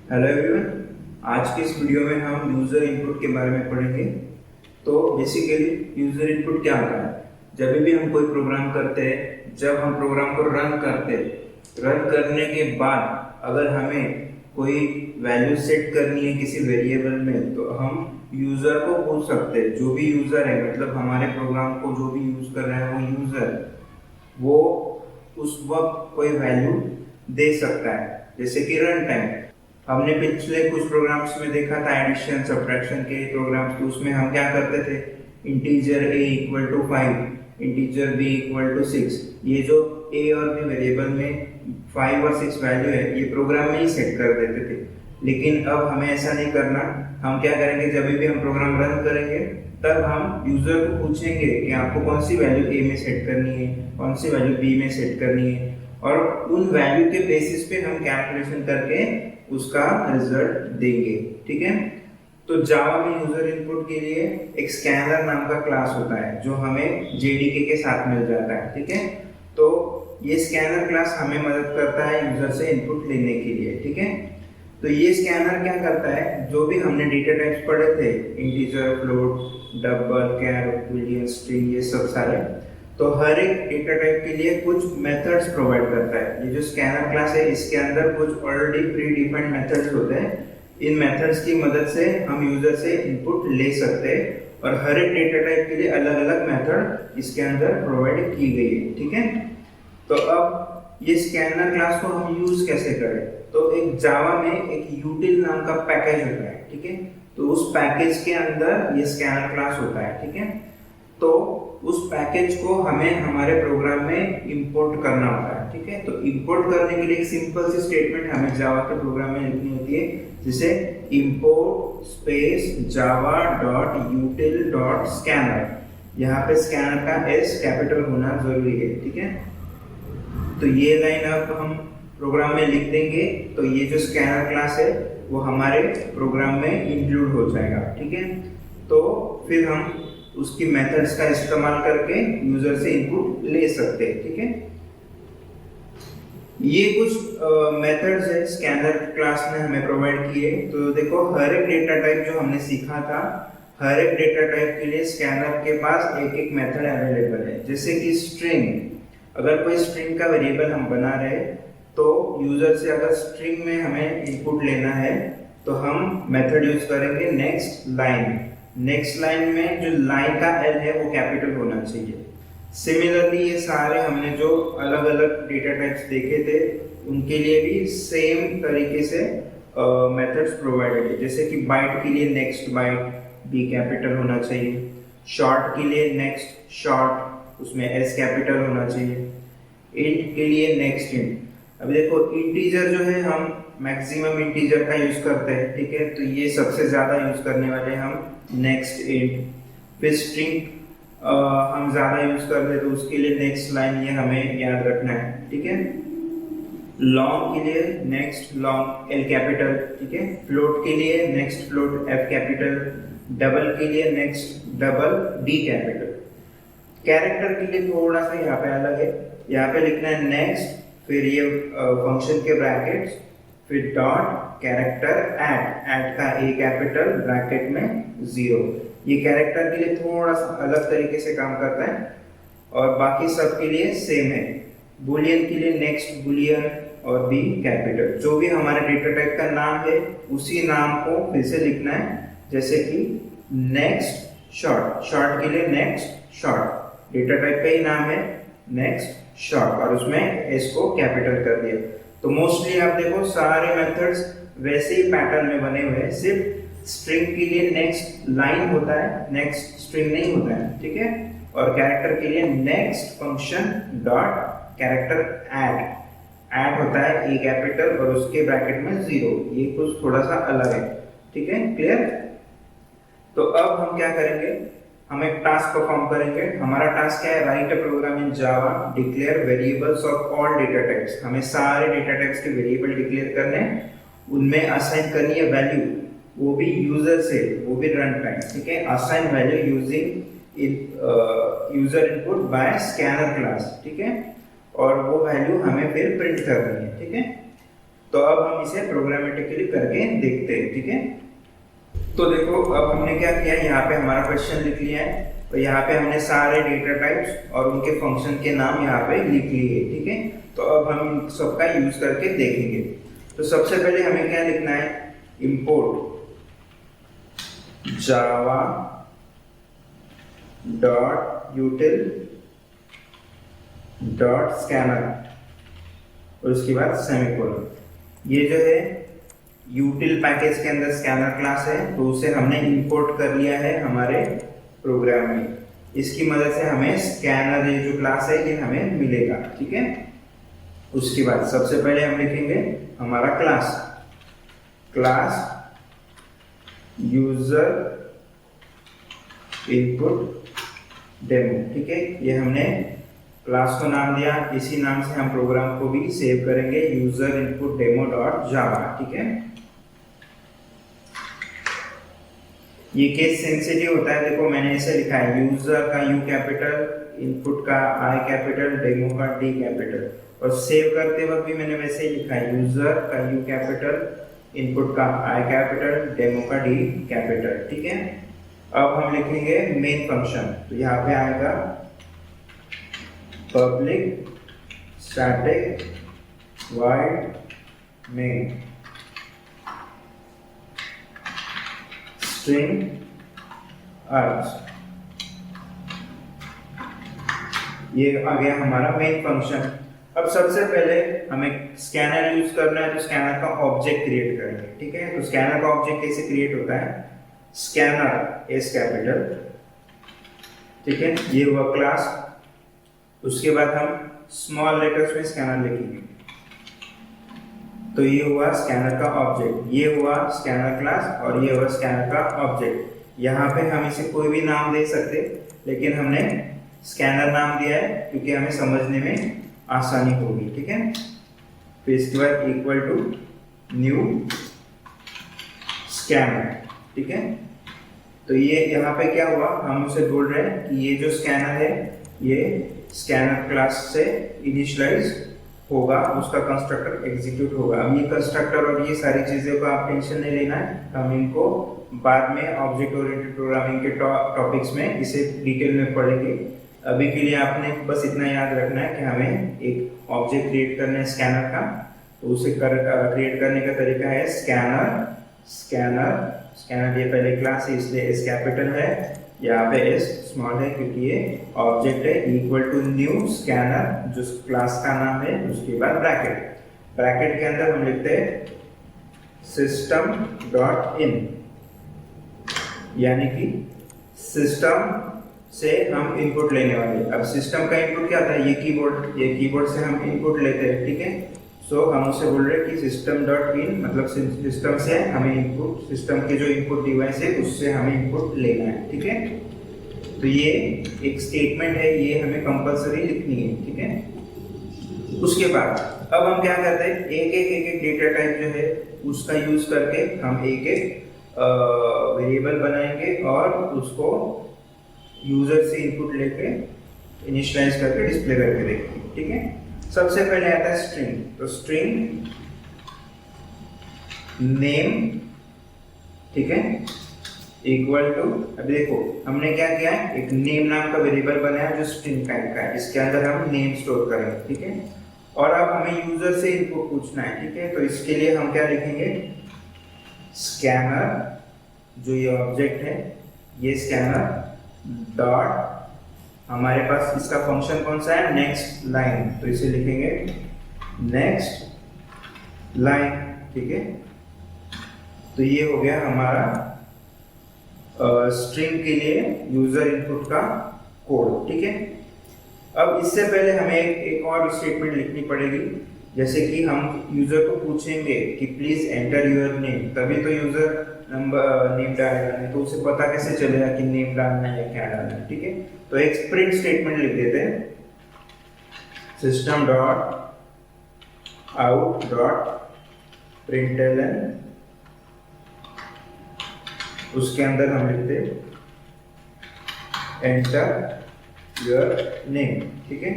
Hello everyone. आज के इस वीडियो में हम यूज़र इनपुट के बारे में पढ़ेंगे। तो बेसिकली यूज़र इनपुट क्या होता है? जब भी हम कोई प्रोग्राम करते हैं, जब हम प्रोग्राम को रन करते हैं, रन करने के बाद अगर हमें कोई वैल्यू सेट करनी है किसी वेरिएबल में, तो हम यूज़र को पूछ सकते हैं। जो भी यूज़र है, मतलब हमारे प्रोग्राम को जो भी यूज़ कर रहा है वो यूज़र, वो उस वक्त कोई वैल्यू दे सकता है। जैसे कि रन टाइम, हमने पिछले कुछ प्रोग्राम्स में देखा था एडिशन सब्ट्रैक्शन के प्रोग्राम्स, तो उसमें हम क्या करते थे, integer a equal to 5, integer b equal to 6। ये जो a और b वेरिएबल में 5 और 6 वैल्यू है, ये प्रोग्राम में ही सेट कर देते थे। लेकिन अब हमें ऐसा नहीं करना। हम क्या करेंगे, जब भी हम प्रोग्राम रन करेंगे तब हम यूजर को पूछेंगे कि आपको कौन सी वैल्यू a में सेट करनी है, कौन सी वैल्यू b में सेट करनी है, और उन वैल्यू के बेसिस पे हम कैलकुलेशन करके उसका रिजल्ट देंगे। ठीक है। तो जावा में यूजर इनपुट के लिए एक स्कैनर नाम का क्लास होता है जो हमें जेडीके के साथ मिल जाता है। ठीक है। तो ये स्कैनर क्लास हमें मदद करता है यूजर से इनपुट लेने के लिए। ठीक है। तो ये स्कैनर क्या करता है, जो भी हमने डेटा टाइप्स पढ़े थे, इंटीजर, फ्लोट, डबल, कैर, बूलियन, स्ट्रिंग, ये सब सारे, तो हर एक डेटा टाइप के लिए कुछ मेथड्स प्रोवाइड करता है। ये जो स्कैनर क्लास है, इसके अंदर कुछ ऑलरेडी प्री डिफाइंड मेथड्स होते हैं। इन मेथड्स की मदद से हम यूजर से इनपुट ले सकते हैं, और हर एक डेटा टाइप के लिए अलग अलग मेथड इसके अंदर प्रोवाइड की गई है। ठीक है। तो अब ये स्कैनर क्लास को हम यूज कैसे करें, तो एक जावा में एक यूटिल नाम का पैकेज होता है। ठीक है। तो उस पैकेज के अंदर ये स्कैनर क्लास होता है। ठीक है। तो उस पैकेज को हमें हमारे प्रोग्राम में इंपोर्ट करना होता है। ठीक है। तो इंपोर्ट करने के लिए एक सिंपल सी स्टेटमेंट हमें जावा के प्रोग्राम में लिखनी होती है, जिसे import space Java dot यूटिल dot scanner. यहाँ पे स्कैनर का एस कैपिटल होना जरूरी है। ठीक है। तो ये लाइन अब हम प्रोग्राम में लिख देंगे, तो ये जो स्कैनर क्लास है वो हमारे प्रोग्राम में इंक्लूड हो जाएगा। ठीक है। तो फिर हम उसकी मेथड्स का इस्तेमाल करके यूजर से इनपुट ले सकते हैं। ठीक है। ये कुछ मेथड्स है स्कैनर क्लास ने हमें प्रोवाइड किए। तो देखो, हर एक डेटा टाइप जो हमने सीखा था, हर एक डेटा टाइप के लिए स्कैनर के पास एक एक मेथड अवेलेबल है। जैसे कि स्ट्रिंग, अगर कोई स्ट्रिंग का वेरिएबल हम बना रहे, तो यूजर से अगर स्ट्रिंग में हमें इनपुट लेना है, तो हम मेथड यूज करेंगे नेक्स्ट लाइन। नेक्स्ट लाइन में जो लाइन का एल है वो कैपिटल होना चाहिए। सिमिलरली ये सारे हमने जो अलग अलग डेटा टाइप्स देखे थे, उनके लिए भी सेम तरीके से मेथड्स प्रोवाइडेड है। जैसे कि बाइट के लिए नेक्स्ट बाइट, बी कैपिटल होना चाहिए। शॉर्ट के लिए नेक्स्ट शॉर्ट, उसमें एस कैपिटल होना चाहिए। इंट के लिए नेक्स्ट इंट। अभी देखो, इंटीजर जो है हम मैक्सिमम इंटीजर का यूज करते हैं। ठीक है। तो ये सबसे ज्यादा यूज करने वाले हम नेक्स्ट इंट। फिर स्ट्रिंग हम ज्यादा यूज करते हैं, तो उसके लिए नेक्स्ट लाइन, ये हमें याद रखना है। ठीक है। लॉन्ग के लिए नेक्स्ट लॉन्ग, एल कैपिटल। ठीक है। फ्लोट के लिए next float, F capital. Double के लिए next double, D capital. Character के लिए थोड़ा सा यहाँ पे अलग है, यहाँ पे लिखना है नेक्स्ट, फिर ये फंक्शन के ब्रैकेट्स, फिर डॉट कैरेक्टर ऐड का ए कैपिटल ब्रैकेट में 0। ये कैरेक्टर के लिए थोड़ा सा अलग तरीके से काम करता है, और बाकी सब के लिए सेम है। बुलियन के लिए नेक्स्ट बुलियन और बी कैपिटल। जो भी हमारे डेटा टाइप का नाम है, उसी नाम को फिर से लिखना है। जैसे कि नेक्स्ट शॉर्ट, शॉर्ट के लिए नेक्स्ट शॉर्ट, डेटा टाइप का ही नाम है नेक्स्ट शॉर्ट, और उसमें एस को कैपिटल कर दिया। तो मोस्टली आप देखो सारे मेथड्स वैसे ही पैटर्न में बने हुए हैं। सिर्फ स्ट्रिंग के लिए नेक्स्ट लाइन होता है, नेक्स्ट स्ट्रिंग नहीं होता है। ठीक है। और कैरेक्टर के लिए next function dot character add होता है ए कैपिटल और उसके ब्रैकेट में 0। ये कुछ थोड़ा सा अलग है। ठीक है। क्लियर। तो अब हम क्या करेंगे, हम एक टास्क परफॉर्म करेंगे। हमारा टास्क क्या है, write a program in Java, declare variables of all data types. हमें सारे डेटा टाइप्स के वेरिएबल डिक्लेयर करने हैं, उनमें असाइन करनी है वैल्यू, वो भी यूजर से, वो भी रन टाइम। ठीक है। Assign value using user input by scanner class. ठीक है। और वो वैल्यू हमें फिर प्रिंट करनी है। ठीक है। तो अब हम इसे प्रोग्रामेटिकली करके देखते हैं, ठीक है। तो देखो अब हमने क्या किया, यहाँ पे हमारा क्वेश्चन लिख लिया है, तो यहाँ पे हमने सारे डेटा टाइप्स और उनके फंक्शन के नाम यहाँ पे लिख लिए, ठीक है। तो अब हम इन सबका यूज करके देखेंगे। तो सबसे पहले हमें क्या लिखना है, import Java dot यूटिल dot scanner और उसके बाद सेमीकोलन। ये जो है यूटिल पैकेज के अंदर स्कैनर क्लास है, तो उसे हमने इंपोर्ट कर लिया है हमारे प्रोग्राम में। इसकी मदद से हमें स्कैनर ये जो क्लास है ये हमें मिलेगा, ठीक है। उसके बाद सबसे पहले हम लिखेंगे हमारा क्लास यूजर इनपुट डेमो, ठीक है। ये हमने क्लास को नाम दिया, इसी नाम से हम प्रोग्राम को भी सेव करेंगे, यूजर इनपुट डेमो डॉट जावा, ठीक है। ये केस सेंसिटिव होता है, देखो मैंने ऐसे लिखा है, यूजर का यू कैपिटल, इनपुट का आई कैपिटल, डेमो का डी कैपिटल, और सेव करते वक्त भी मैंने वैसे ही लिखा है, यूजर का यू कैपिटल, इनपुट का आई कैपिटल, डेमो का डी कैपिटल, ठीक है। अब हम लिखेंगे मेन फंक्शन, तो यहाँ पे आएगा public static void main string args, ये आ गया हमारा मेन फंक्शन। अब सबसे पहले हमें स्कैनर यूज करना है, तो स्कैनर का ऑब्जेक्ट क्रिएट करेंगे, ठीक है। तो स्कैनर का ऑब्जेक्ट कैसे क्रिएट होता है, स्कैनर एस कैपिटल, ठीक है, ये हुआ क्लास। उसके बाद हम स्मॉल लेटर्स में स्कैनर लिखेंगे, तो ये हुआ स्कैनर का ऑब्जेक्ट, ये हुआ स्कैनर क्लास और ये हुआ स्कैनर का ऑब्जेक्ट। यहाँ पे हम इसे कोई भी नाम दे सकते, लेकिन हमने स्कैनर नाम दिया है क्योंकि हमें समझने में आसानी होगी, ठीक है। फिर इसके बाद इक्वल टू न्यू स्कैनर, ठीक है। तो ये यहाँ पे क्या हुआ, हम उसे बोल रहे हैं कि ये जो स्कैनर है ये स्कैनर क्लास से इनिशियलाइज होगा, उसका कंस्ट्रक्टर एग्जीक्यूट होगा। अब ये कंस्ट्रक्टर और ये सारी चीजें को आप टेंशन नहीं लेना है, हम इनको बाद में ऑब्जेक्ट ओरिएंटेड प्रोग्रामिंग के टॉपिक्स में इसे डिटेल में पढ़ेंगे। अभी के लिए आपने बस इतना याद रखना है कि हमें एक ऑब्जेक्ट क्रिएट करना है स्कैनर का, तो उसे क्रिएट करने का तरीका है स्कैनर ये पहले क्लास है इसलिए एस कैपिटल है, यहाँ पे एस स्मॉल है क्योंकि ये ऑब्जेक्ट है, इक्वल टू न्यू स्कैनर जो क्लास का नाम है, उसके बाद ब्रैकेट के अंदर हम लिखते हैं सिस्टम डॉट इन, यानी कि सिस्टम से हम इनपुट लेने वाले। अब सिस्टम का इनपुट क्या होता है, ये कीबोर्ड से हम इनपुट लेते हैं, ठीक है। सो हम उसे बोल रहे हैं कि सिस्टम डॉट इन मतलब सिस्टम से हमें इनपुट, सिस्टम के जो इनपुट डिवाइस है उससे हमें इनपुट लेना है, ठीक है। तो ये एक स्टेटमेंट है, ये हमें कंपलसरी लिखनी है, ठीक है। उसके बाद अब हम क्या करते हैं, एक डेटा टाइप जो है उसका यूज करके हम एक वेरिएबल बनाएंगे और उसको यूजर से इनपुट लेके इनिशियलाइज करके डिस्प्ले करके देखेंगे, ठीक है। सबसे पहले आता है स्ट्रिंग, तो स्ट्रिंग नेम, ठीक है, इक्वल टू, अभी देखो हमने क्या किया है, एक नेम नाम का वेरिएबल बनाया जो स्ट्रिंग टाइप का है, इसके अंदर हम नेम स्टोर करेंगे, ठीक है। और अब हमें यूजर से इनपुट पूछना है, ठीक है। तो इसके लिए हम क्या लिखेंगे, स्कैनर जो ये ऑब्जेक्ट है, ये स्कैनर डॉट, हमारे पास इसका फंक्शन कौन सा है, नेक्स्ट लाइन, तो इसे लिखेंगे नेक्स्ट लाइन, ठीक है। तो ये हो गया हमारा स्ट्रिंग के लिए यूजर इनपुट का कोड, ठीक है। अब इससे पहले हमें एक और स्टेटमेंट लिखनी पड़ेगी, जैसे कि हम यूजर को पूछेंगे कि प्लीज एंटर योर नेम, तभी तो यूजर नंबर नेम डालेगा, नहीं तो उसे पता कैसे चलेगा कि नेम डालना है या क्या डालना है, ठीक है। तो एक प्रिंट स्टेटमेंट लिख देते हैं, system dot out dot println, उसके अंदर हम लिखते एंटर योर नेम, ठीक है।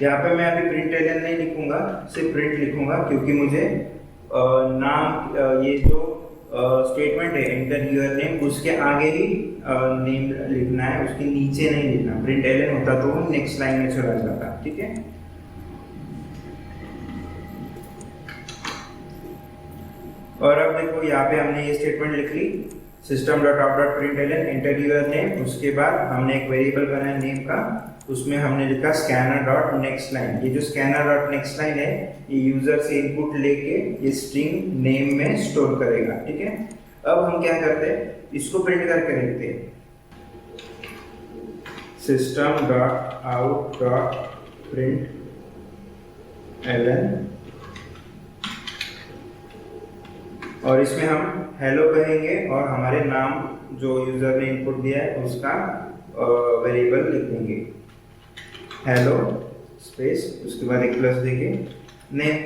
यहाँ पे मैं अभी प्रिंट एलन नहीं लिखूंगा, सिर्फ प्रिंट लिखूंगा, क्योंकि मुझे ये जो स्टेटमेंट है एंटर यूर नेम, उसके आगे ही नेम लिखना है, उसके नीचे नहीं लिखना। प्रिंट एलन होता तो वो नेक्स्ट लाइन में चला जाता। ठीक है, और अब देखो यहाँ पे हमने ये स्टेटमेंट लिख ली, system dot out dot print ln enter your name. उसके बाद हमने एक वेरिएबल बनाया नेम का, उसमें हमने लिखा स्कैनर डॉट नेक्स्ट लाइन। ये जो स्कैनर डॉट नेक्स्ट लाइन है, ये यूजर से इनपुट लेके ये स्ट्रिंग नेम में स्टोर करेगा। ठीक है, अब हम क्या करते हैं, इसको प्रिंट करके देखते हैं। System dot out dot print LN, और इसमें हम हेलो कहेंगे और हमारे नाम जो यूजर ने इनपुट दिया है उसका वेरिएबल लिख देंगे, हेलो स्पेस, उसके बाद एक प्लस देके नेम।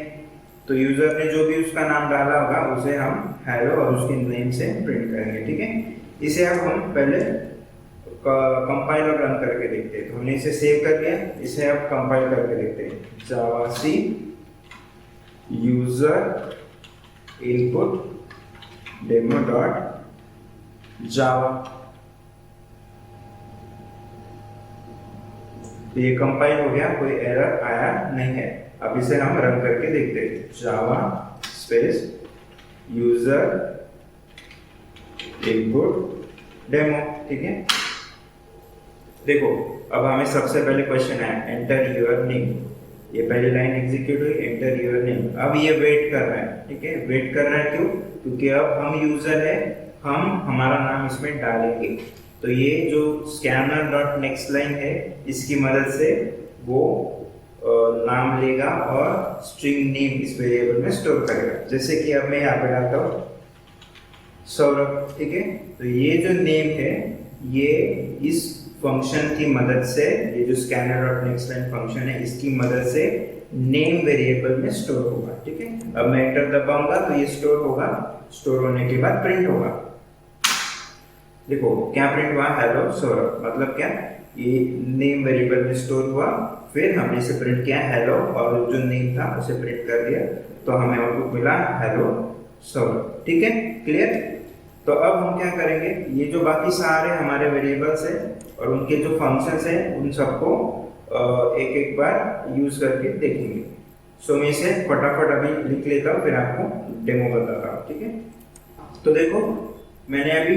तो यूजर ने जो भी उसका नाम डाला होगा उसे हम हेलो और उसके नेम से प्रिंट करेंगे। ठीक है, इसे अब हम पहले कंपाइल और रन करके देखते हैं। तो हमने इसे सेव कर लिया, इसे अब कंपाइल करके देखते हैं। Javac user input demo dot java, तो ये कंपाइल हो गया, कोई एरर आया नहीं है। अब इसे हम रन करके देखते हैं। Java space user input demo. ठीक है, देखो अब हमें सबसे पहले क्वेश्चन आया एंटर यूर नेम, ये पहली लाइन एग्जीक्यूट हुई, एंटर यूर नेम। अब ये वेट कर रहा है। ठीक है, वेट कर रहा है क्यों, क्योंकि अब हम यूजर है, हम हमारा नाम इसमें डालेंगे। तो ये जो स्कैनर डॉट नेक्स्ट लाइन है, इसकी मदद से वो नाम लेगा और स्ट्रिंग नेम इस वेरिएबल में स्टोर करेगा। जैसे कि अब मैं यहाँ पे डालता हूँ सौरभ। ठीक है, तो ये जो नेम है ये इस फंक्शन की मदद से, ये जो scanner dot next line function है, इसकी मदद से नेम वेरिएबल में स्टोर होगा। ठीक है, अब मैं एंटर दबाऊंगा तो ये स्टोर होगा, स्टोर होने के बाद प्रिंट होगा। देखो क्या प्रिंट हुआ, हेलो सौरभ, मतलब क्या, ये नेम वेरिएबल में स्टोर हुआ, फिर हमने इसे प्रिंट किया हेलो, और जो नेम था उसे प्रिंट कर दिया, तो हमें आउटपुट मिला हेलो सौरभ। ठीक है, क्लियर। तो अब हम क्या करेंगे, ये जो बाकी सारे हमारे वेरिएबल्स है और उनके जो फंक्शंस है, उन सबको एक एक बार यूज करके देखेंगे। सो मैं इसे फटाफट अभी लिख लेता हूँ, फिर आपको डेमो बताता हूँ। ठीक है, तो देखो मैंने अभी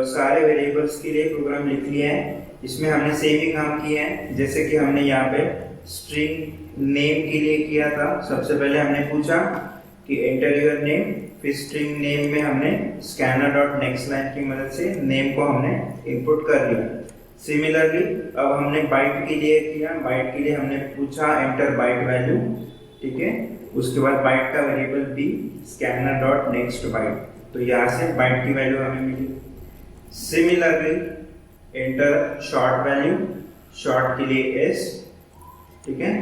सारे वेरिएबल्स के लिए प्रोग्राम लिख लिया है। इसमें हमने सेम ही काम किया है, जैसे कि हमने यहाँ पे स्ट्रिंग नेम के लिए किया था। सबसे पहले हमने पूछा कि एंटर योर नेम, फिर स्ट्रिंग नेम में हमने स्कैनर डॉट नेक्स्ट लाइन की मदद से नेम को हमने इनपुट कर लिया। सिमिलरली अब हमने बाइट के लिए किया, बाइट के लिए हमने पूछा एंटर बाइट वैल्यू। ठीक है, उसके बाद बाइट का variable b scanner dot next byte, तो यहाँ से बाइट की वैल्यू हमें मिली। Similarly enter short value, short के लिए एस। ठीक है,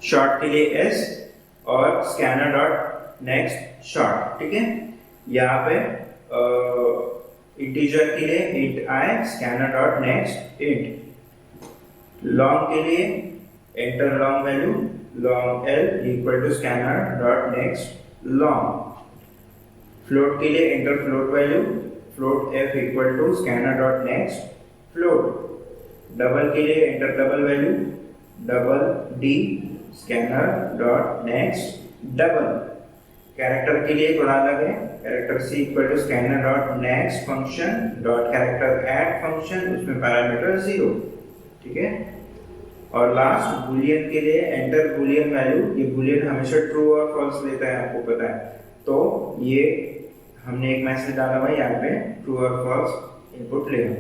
शॉर्ट के लिए एस और स्कैनर डॉट नेक्स्ट शॉर्ट। ठीक है, यहाँ पे इंटीजर के लिए int i scanner dot next int. Long के लिए enter long value long l equal to scanner dot next long. Float के लिए enter float value float f equal to scanner dot next float. Double के लिए enter double value double d scanner dot next double. Character के लिए थोड़ा अलग है, character c equal to scanner dot next function dot character at function, उसमें parameter 0। ठीक है, और लास्ट बुलियन के लिए एंटर बुलियन वैल्यू। ये बुलियन हमेशा ट्रू और फॉल्स लेता है, आपको पता है। तो ये हमने एक मैसेज डाला हुआ है यहाँ पे, ट्रू और फॉल्स इनपुट लेगा।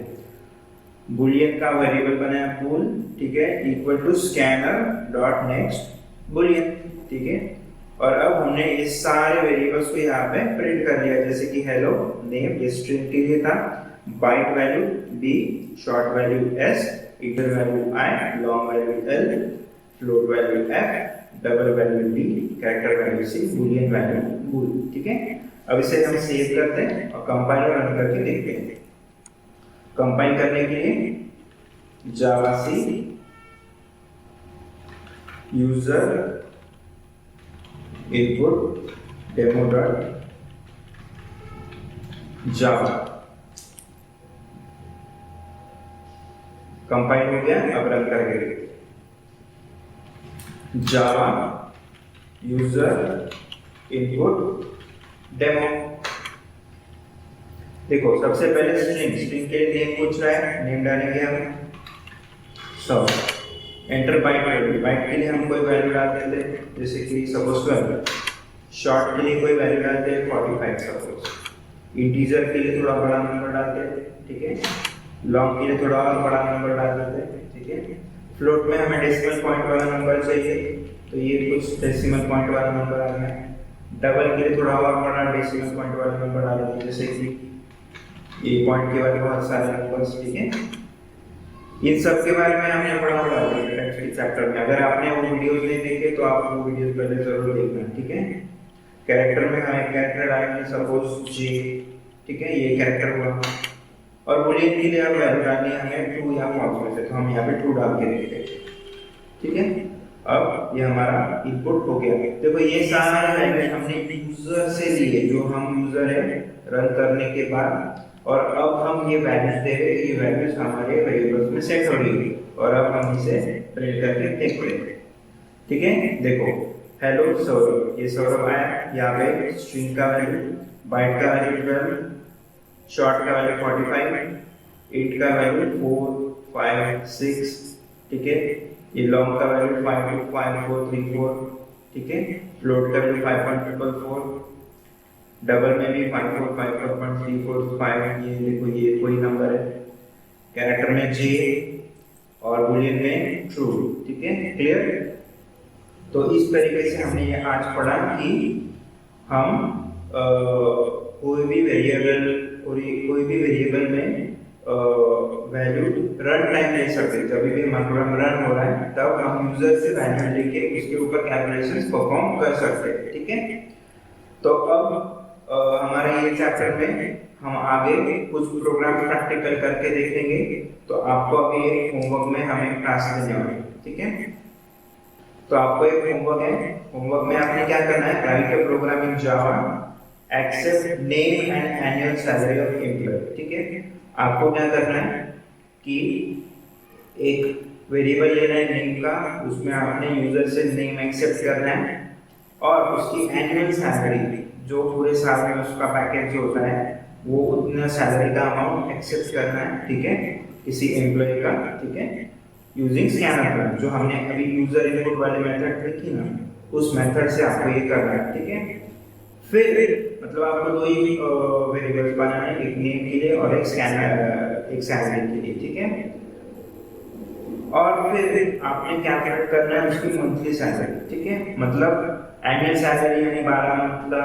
बुलियन का वेरिएबल बनाया बूल। ठीक है, equal to scanner dot next Boolean. ठीक है, और अब हमने इस सारे वेरिएबल्स को यहाँ पे प्रिंट कर लिया, जैसे कि हेलो नेम, ये स्ट्रिंग के लिए था, byte value b, short value s, inter value i, long value l, float value f, double value d, character value c, boolean value bool. ठीक है, अब इसे हम सेव करते हैं और कंपाइल रन करके देखते हैं। कंपाइल करने के लिए javac user input demo dot java compile हो गया। अब रन करेंगे जावा यूजर इनपुट डेमो। देखो सबसे पहले स्ट्रिंग के लिए नेम पूछ रहा है, नेम डालेंगे हम 100। एंटर बाइट के लिए हम कोई वैल्यू डाल देते हैं, जैसे कि सपोज 12। शॉर्ट के लिए कोई वैल्यू डालते हैं 45 सपोज। इंटीजर के लिए थोड़ा बड़ा नंबर डालते हैं, ठीक है। लॉन्ग के लिए थोड़ा और बड़ा नंबर डाल देते हैं, ठीक है। फ्लोट में हमें डेसिमल पॉइंट वाला नंबर चाहिए, तो ये कुछ डेसिमल पॉइंट वाला नंबर आ गया। डबल के लिए थोड़ा और बड़ा डेसिमल पॉइंट वाला नंबर डाल देते हैं, जैसे कि ये पॉइंट के बाद बहुत सारे नंबर्स, ठीक है। इन सब के बारे में हमने पढ़ा हुआ है चैप्टर में। अगर आपने वो वीडियोस नहीं देखे तो आप वो वीडियोस पहले जरूर देखना, ठीक है। कैरेक्टर में हमें कैरेक्टर डालेंगे सपोज जे, ठीक है, ये कैरेक्टर हुआ। और बूलियन के लिए अब वैल्यू डालनी है हमें ट्रू या फॉल्स में से, तो हम यहाँ पे ट्रू डाल के देखते हैं, ठीक है। अब ये हमारा इनपुट हो गया। देखो ये सारे वैल्यू हमने यूजर से लिए, जो हम यूजर है रन करने के बाद, और अब हम ये वैल्यूज दे रहे हैं। ये वैल्यूज हमारे वेरिएबल्स में सेट हो गई और अब हम इसे प्रिंट करके देखते हैं, ठीक है। देखो हेलो सौरभ, ये सौरभ आया। यहाँ पे स्ट्रिंग का वैल्यू, बाइट का वैल्यू 12, शॉर्ट का वैल्यू 45, इंट का वैल्यू 4, 5, 6, ठीक है। ये लॉन्ग का वैल्यू 52544, ठीक है। फ्लोट का वैल्यू 5.444, डबल में भी 545.345। ये देखो ये कोई नंबर है। कैरेक्टर में जे और बूलियन में ट्रू, ठीक है। क्लियर। तो इस तरीके से हमने ये आज पढ़ा कि हम कोई भी वेरिएबल में वैल्यू रन टाइम ले सकते हैं। जब भी हमारा प्रोग्राम रन हो रहा है तब हम यूजर से वैल्यू लेके उसके ऊपर कैलकुलेशंस परफॉर्म कर सकते हैं, ठीक है। तो अब हमारे ये चैप्टर में हम आगे कुछ प्रोग्राम प्रैक्टिकल करके देखेंगे। तो आपको अभी एक होमवर्क में हमें क्लास देने वाले, ठीक है। तो आपको एक होमवर्क है। होमवर्क में आपने क्या करना है, write a program in Java accept name and annual salary of employ, ठीक है। आपको क्या करना है कि एक वेरिएबल लेना है नेम का, उसमें आपने यूजर से नेम एक्सेप्ट करना है और उसकी एनुअल सैलरी, जो पूरे साल में उसका पैकेज जो होता है वो उतना सैलरी का अमाउंट एक्सेप्ट करना है, ठीक है, किसी एम्प्लॉय का, ठीक है, यूजिंग स्कैनर प्लान। जो हमने अभी यूजर इनपुट वाले मेथड देखी ना, उस मेथड से आपको ये करना है, ठीक है। फिर मतलब आपको दो ही वेरिएबल्स बनाना है, एक नेम के लिए और एक स्कैनर, एक सैलरी के लिए, ठीक है। और फिर आपने क्या करना है, उसकी मंथली सैलरी, ठीक है। मतलब एनुअल सैलरी यानी 12 मंथ का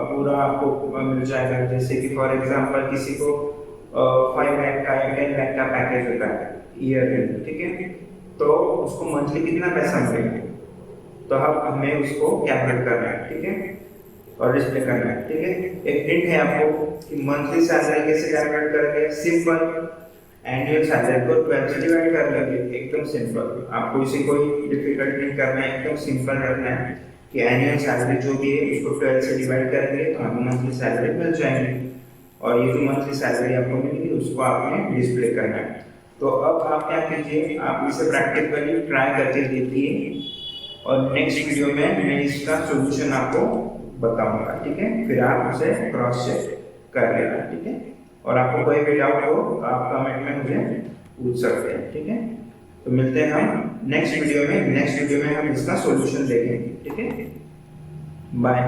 पूरा आपको मिल जाएगा। जैसे कि फॉर एग्जांपल किसी को 5 लाख का या 10 लाख का पैकेज होता है ईयर में, ठीक है। तो उसको मंथली कितना पैसा मिलेगा, तो अब हमें उसको कैलकुलेट करना है, ठीक है, और डिस्प्ले करना है, ठीक है। एक हिंट है आपको कि मंथली सैलरी कैसे कैलकुलेट करेंगे। सिंपल, एनुअल सैलरी को 12 से डिवाइड कर लेंगे, एकदम सिंपल। आपको इसे कोई डिफिकल्ट नहीं करना है, एकदम सिंपल रखना है कि एनुअल सैलरी जो भी है उसको 12 से डिवाइड करेंगे तो हमें मंथली सैलरी मिल जाएगी। और ये जो मंथली सैलरी आपको मिलेगी उसको आपने डिस्प्ले करना है। तो अब आप क्या कीजिए, आप इसे प्रैक्टिकली ट्राई करके देखिए और नेक्स्ट वीडियो में मैं इसका सोल्यूशन आपको बताऊंगा, ठीक है। फिर आप उसे क्रॉस चेक कर लेना, ठीक है। और आपको कोई भी डाउट हो तो आप कमेंट में मुझे पूछ सकते हैं, ठीक है। तो मिलते हैं हम नेक्स्ट वीडियो में। नेक्स्ट वीडियो में हम इसका सॉल्यूशन देखेंगे, ठीक है। बाय।